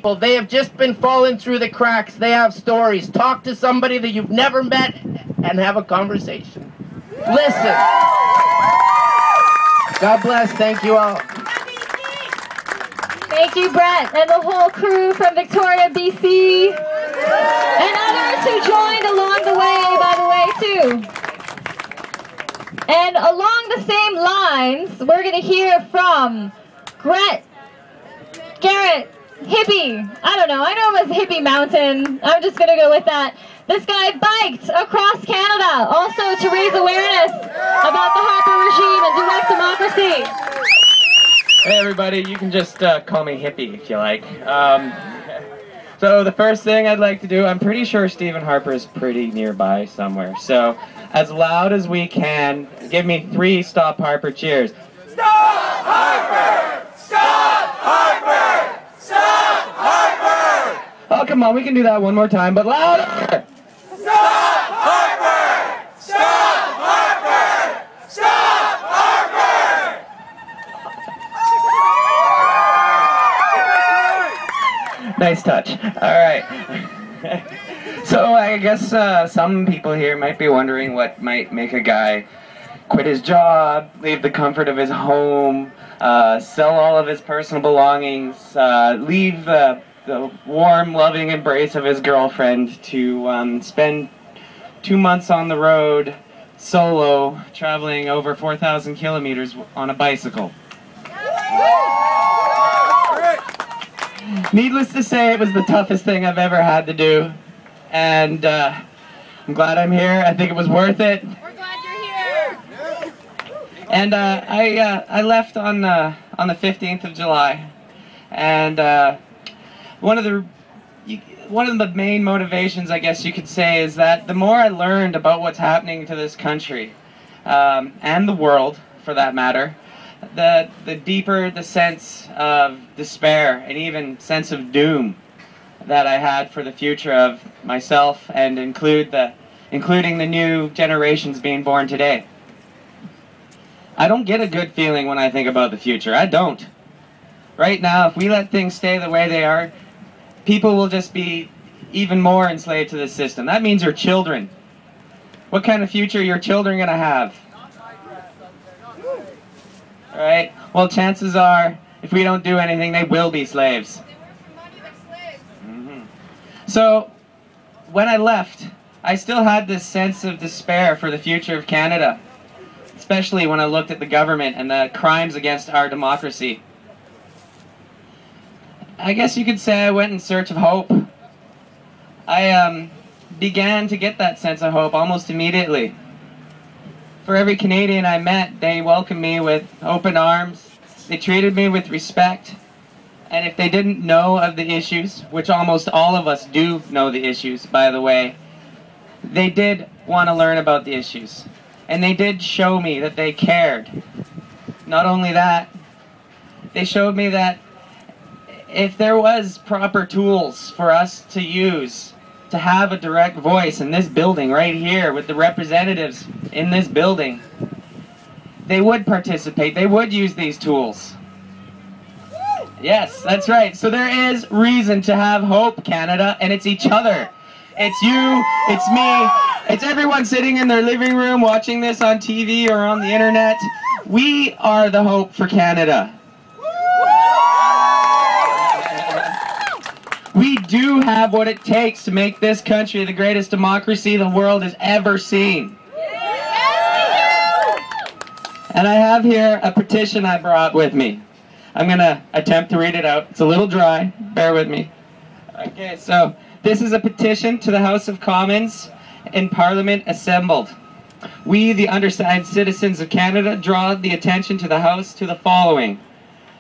people. They have just been falling through the cracks. They have stories. Talk to somebody that you've never met and have a conversation. Listen. God bless. Thank you all. Thank you, Brett, and the whole crew from Victoria, BC, and others who joined along the way, by the way, too. And along the same lines, we're going to hear from Garrett, Hippie. I don't know. I know him as Hippie Mountain. I'm just going to go with that. This guy biked across Canada, also to raise awareness about the Harper regime and direct democracy. Hey everybody, you can just call me Hippie if you like. So the first thing I'd like to do, I'm pretty sure Stephen Harper is pretty nearby somewhere. So as loud as we can, give me 3 Stop Harper cheers. Stop Harper! Stop Harper! Stop Harper! Oh, come on, we can do that one more time, but louder! Stop Harper! Stop Harper! Stop Harper! Nice touch. All right. So I guess some people here might be wondering what might make a guy quit his job, leave the comfort of his home, sell all of his personal belongings, leave the warm, loving embrace of his girlfriend to spend 2 months on the road solo, traveling over 4,000 kilometers on a bicycle. Needless to say, it was the toughest thing I've ever had to do, and I'm glad I'm here. I think it was worth it. We're glad you're here. And I left on the 15th of July, and one of the main motivations, I guess you could say, is that the more I learned about what's happening to this country, and the world, for that matter, the deeper the sense of despair and even sense of doom that I had for the future of myself, and including the new generations being born today. I don't get a good feeling when I think about the future. I don't. Right now, if we let things stay the way they are, people will just be even more enslaved to the system. That means your children. What kind of future are your children going to have? Alright? Well, chances are, if we don't do anything, they will be slaves. So, when I left, I still had this sense of despair for the future of Canada, especially when I looked at the government and the crimes against our democracy. I guess you could say I went in search of hope. I began to get that sense of hope almost immediately. For every Canadian I met, they welcomed me with open arms. They treated me with respect. And if they didn't know of the issues, which almost all of us do know the issues, by the way, they did want to learn about the issues. And they did show me that they cared. Not only that, they showed me that if there was proper tools for us to use to have a direct voice in this building right here with the representatives in this building, they would participate. They would use these tools. Yes, that's right. So there is reason to have hope, Canada, and it's each other. It's you, it's me, it's everyone sitting in their living room watching this on TV or on the internet. We are the hope for Canada. We do have what it takes to make this country the greatest democracy the world has ever seen. And I have here a petition I brought with me. I'm going to attempt to read it out. It's a little dry. Bear with me. Okay, so this is a petition to the House of Commons in Parliament assembled. We, the undersigned citizens of Canada, draw the attention to the House to the following.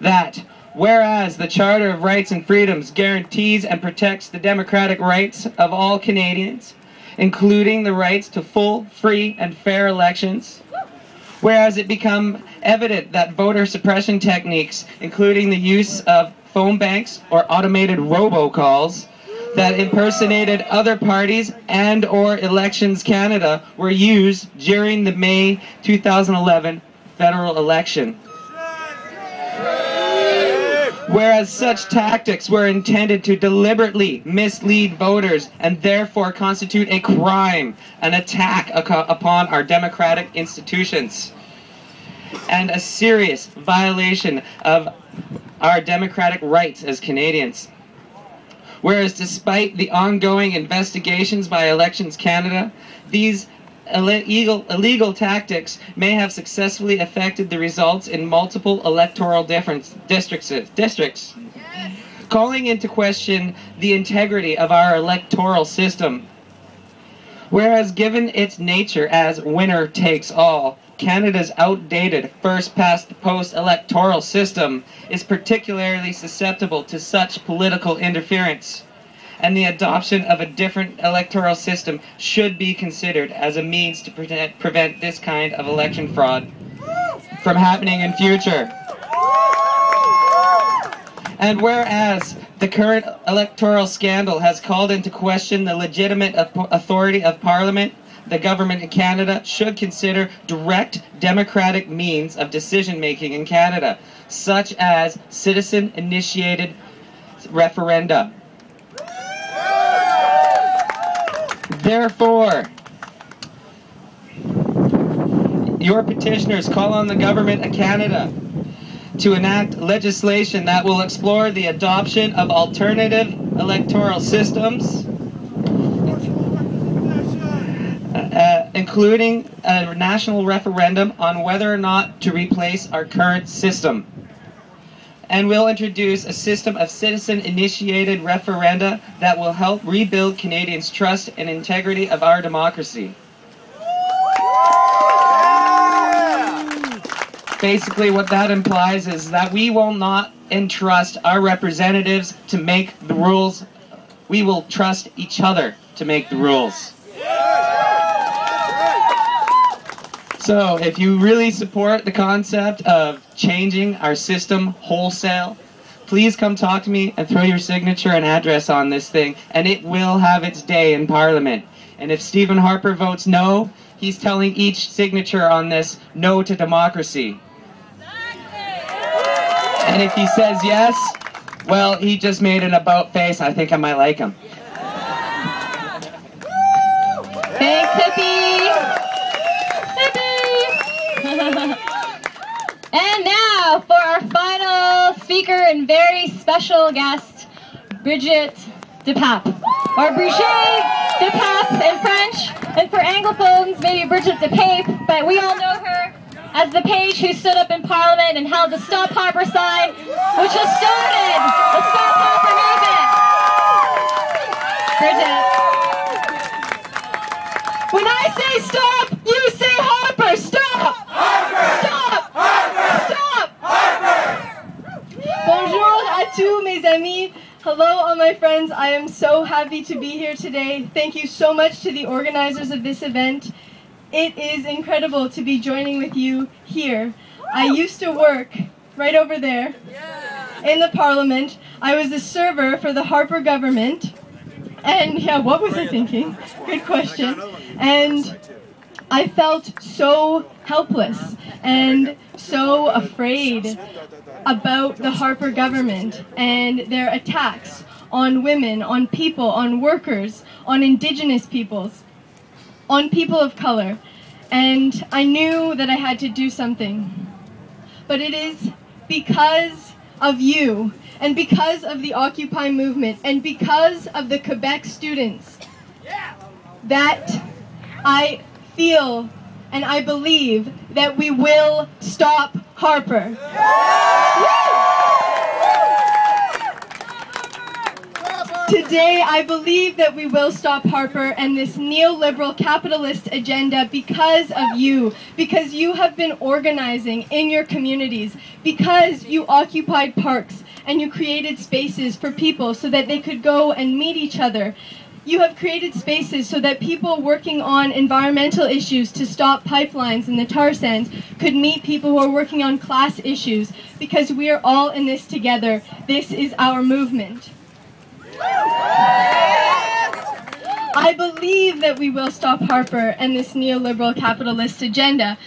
That, whereas the Charter of Rights and Freedoms guarantees and protects the democratic rights of all Canadians, including the rights to full, free, and fair elections, whereas it become evident that voter suppression techniques, including the use of phone banks or automated robocalls that impersonated other parties and or Elections Canada, were used during the May 2011 federal election. Whereas such tactics were intended to deliberately mislead voters and therefore constitute a crime, an attack upon our democratic institutions, and a serious violation of our democratic rights as Canadians. Whereas despite the ongoing investigations by Elections Canada, these illegal tactics may have successfully affected the results in multiple electoral districts, calling into question the integrity of our electoral system. Whereas given its nature as winner takes all, Canada's outdated first-past-the-post electoral system is particularly susceptible to such political interference, and the adoption of a different electoral system should be considered as a means to prevent this kind of election fraud from happening in future. And whereas the current electoral scandal has called into question the legitimate authority of Parliament, the government in Canada should consider direct democratic means of decision-making in Canada, such as citizen-initiated referenda. Therefore, your petitioners call on the government of Canada to enact legislation that will explore the adoption of alternative electoral systems, including a national referendum on whether or not to replace our current system. And will introduce a system of citizen-initiated referenda that will help rebuild Canadians' trust and integrity of our democracy. Basically, what that implies is that we will not entrust our representatives to make the rules. We will trust each other to make the rules. So, if you really support the concept of changing our system wholesale, please come talk to me and throw your signature and address on this thing, and it will have its day in Parliament. And if Stephen Harper votes no, he's telling each signature on this no to democracy. And if he says yes, well, he just made an about face. I think I might like him. Thanks, Hippie! And now for our final speaker and very special guest, Brigitte de Pape, or Brigitte de Pape in French, and for Anglophones, maybe Brigitte de Pape, but we all know her as the page who stood up in Parliament and held the Stop Harper sign, which has started the Stop Harper movement. Brigitte. When I say stop, you say Harper. Stop! Harper! Stop! Harper! Stop! Harper! Bonjour à tous mes amis. Hello all my friends. I am so happy to be here today. Thank you so much to the organizers of this event. It is incredible to be joining with you here. I used to work right over there in the Parliament. I was a server for the Harper government. And yeah, what was I thinking? Good question. And I felt so helpless and so afraid about the Harper government and their attacks on women, on people, on workers, on Indigenous peoples, on people of color. And I knew that I had to do something. But it is because of you, and because of the Occupy movement, and because of the Quebec students, that I feel and I believe that we will stop Harper. Today, I believe that we will stop Harper and this neoliberal capitalist agenda because of you, because you have been organizing in your communities, because you occupied parks and you created spaces for people so that they could go and meet each other. You have created spaces so that people working on environmental issues to stop pipelines and the tar sands could meet people who are working on class issues, because we are all in this together. This is our movement. I believe that we will stop Harper and this neoliberal capitalist agenda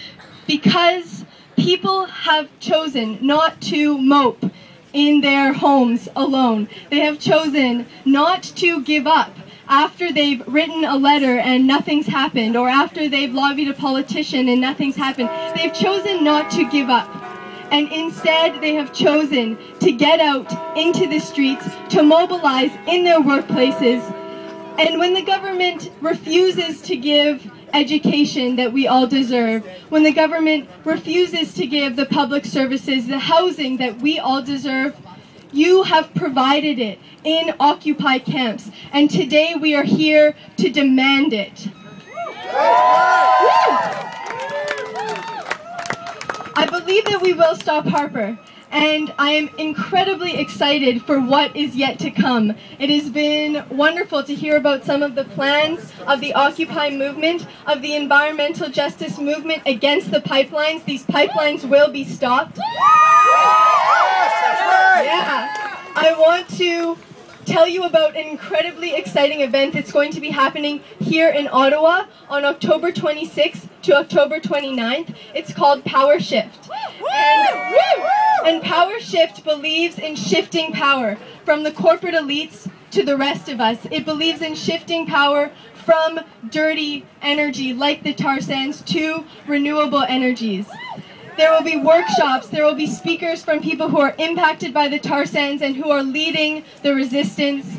because people have chosen not to mope in their homes alone. They have chosen not to give up after they've written a letter and nothing's happened, or after they've lobbied a politician and nothing's happened. They've chosen not to give up. And instead, they have chosen to get out into the streets, to mobilize in their workplaces. And when the government refuses to give education that we all deserve, when the government refuses to give the public services, the housing that we all deserve, you have provided it in Occupy camps. And today we are here to demand it. I believe that we will stop Harper, and I am incredibly excited for what is yet to come. It has been wonderful to hear about some of the plans of the Occupy movement, of the environmental justice movement against the pipelines. These pipelines will be stopped. Yeah. I want to tell you about an incredibly exciting event that's going to be happening here in Ottawa on October 26th to October 29th. It's called Power Shift. And Power Shift believes in shifting power from the corporate elites to the rest of us. It believes in shifting power from dirty energy like the tar sands to renewable energies. There will be workshops, there will be speakers from people who are impacted by the tar sands and who are leading the resistance.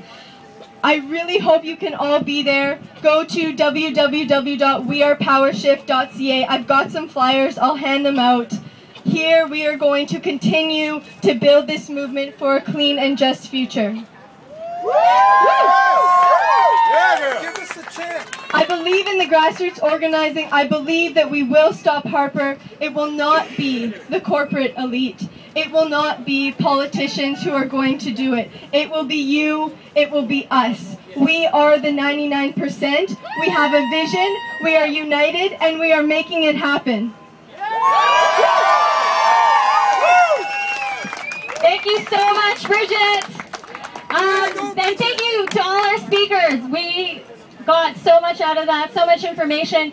I really hope you can all be there. Go to www.wearepowershift.ca. I've got some flyers, I'll hand them out. Here we are going to continue to build this movement for a clean and just future. I believe in the grassroots organizing. I believe that we will stop Harper. It will not be the corporate elite. It will not be politicians who are going to do it. It will be you. It will be us. We are the 99%. We have a vision. We are united, and we are making it happen. Thank you so much, Bridget. And thank you to all our speakers. We got so much out of that, so much information,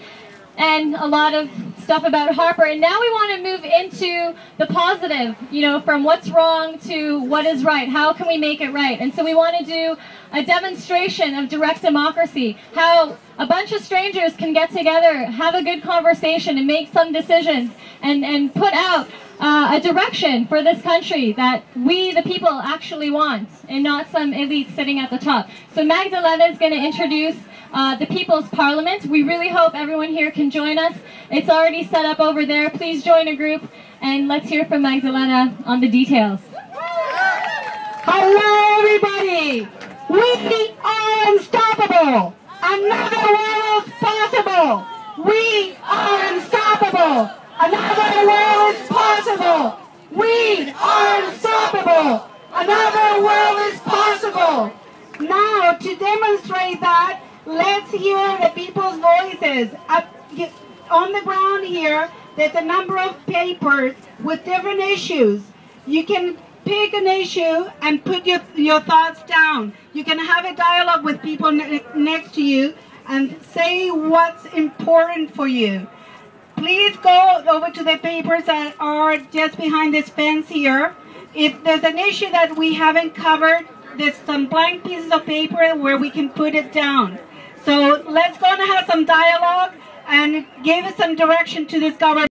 and a lot of stuff about Harper. And now we want to move into the positive, you know, from what's wrong to what is right. How can we make it right? And so we want to do a demonstration of direct democracy, how a bunch of strangers can get together, have a good conversation, and make some decisions, and put out a direction for this country that we, the people, actually want, and not some elite sitting at the top. So Magdalena is going to introduce the People's Parliament. We really hope everyone here can join us. It's already set up over there. Please join a group, and let's hear from Magdalena on the details. Hello, everybody. We are unstoppable. Another world is possible. We are unstoppable. Another world is possible. We are unstoppable. Another world is possible. Now, to demonstrate that, let's hear the people's voices. On the ground here, there's a number of papers with different issues. You can pick an issue and put your thoughts down. You can have a dialogue with people next to you and say what's important for you. Please go over to the papers that are just behind this fence here. If there's an issue that we haven't covered, there's some blank pieces of paper where we can put it down. So let's go and have some dialogue and give us some direction to this government.